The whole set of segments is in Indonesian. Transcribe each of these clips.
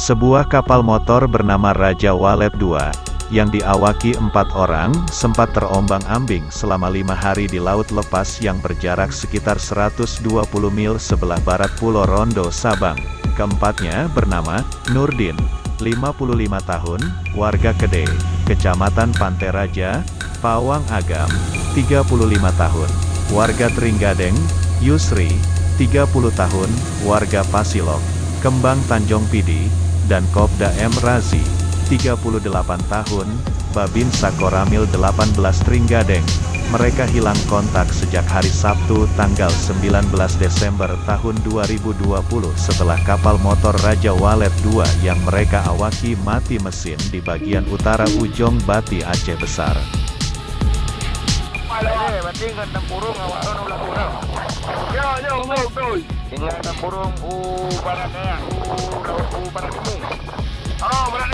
Sebuah kapal motor bernama Raja Walet II, yang diawaki 4 orang, sempat terombang-ambing selama 5 hari di laut lepas yang berjarak sekitar 120 mil sebelah barat Pulau Rondo, Sabang. Keempatnya bernama Nurdin, 55 tahun, warga Kede, Kecamatan Pantai Raja, Pawang Agam, 35 tahun, warga Tringgadeng. Yusri, 30 tahun, warga Pasilok, Kembang Tanjung Pidi, dan Kopda M. Razi, 38 tahun, Babinsa Koramil 18 Tringgadeng. Mereka hilang kontak sejak hari Sabtu tanggal 19 Desember tahun 2020 setelah kapal motor Raja Walet II yang mereka awaki mati mesin di bagian utara Ujong Bati, Aceh Besar. Tinggal tempurung awak orang ulah kurang. Yo, betul. Tinggal tempurung baratnya, barat timur. Oh, barat.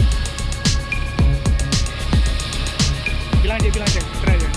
Bilang aja, keren ya.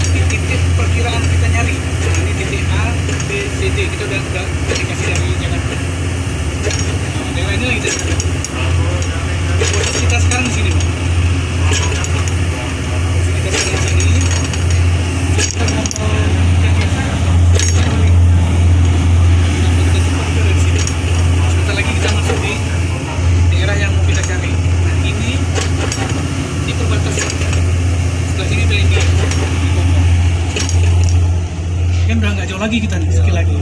Titik perkiraan kita nyari. Nah, ini titik A, B, C, D. Kita udah dikasih dari Jakarta. Nah, daerah ini lagi deh. Posisi kita sekarang di sini, Pak. Posisi kita sekarang di sini. Kita mau dari sini. Sebentar lagi kita masuk di daerah yang mau kita cari. Nah, ini perbatasan. Sebelah sini udah ini. Kan udah nggak jauh lagi kita nih, sekali lagi.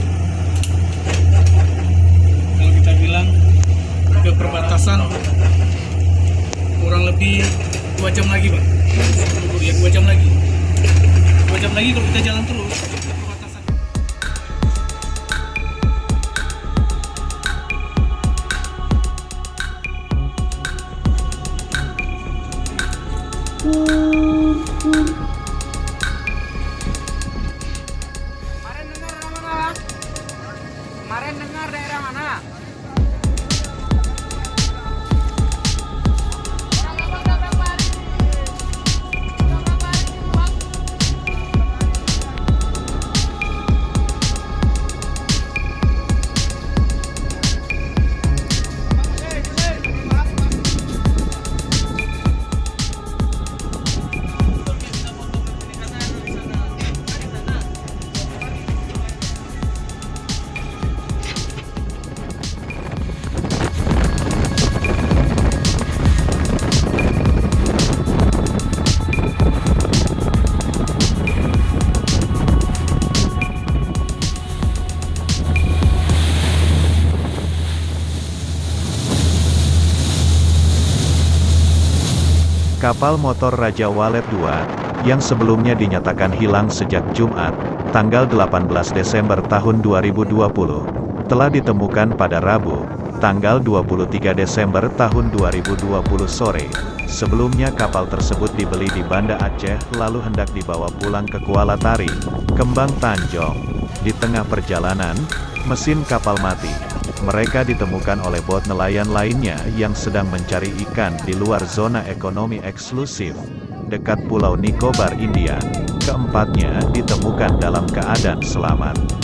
Kalau kita bilang ke perbatasan kurang lebih 2 jam lagi, Pak. Ya 2 jam lagi. 2 jam lagi kalau kita jalan terus ke perbatasan. Kemarin dengar daerah mana? Kapal motor Raja Walet II, yang sebelumnya dinyatakan hilang sejak Jumat, tanggal 18 Desember tahun 2020, telah ditemukan pada Rabu, tanggal 23 Desember tahun 2020 sore. Sebelumnya kapal tersebut dibeli di Banda Aceh lalu hendak dibawa pulang ke Kuala Tari, Kembang Tanjong. Di tengah perjalanan, mesin kapal mati. Mereka ditemukan oleh bot nelayan lainnya yang sedang mencari ikan di luar zona ekonomi eksklusif, dekat Pulau Nicobar, India. Keempatnya ditemukan dalam keadaan selamat.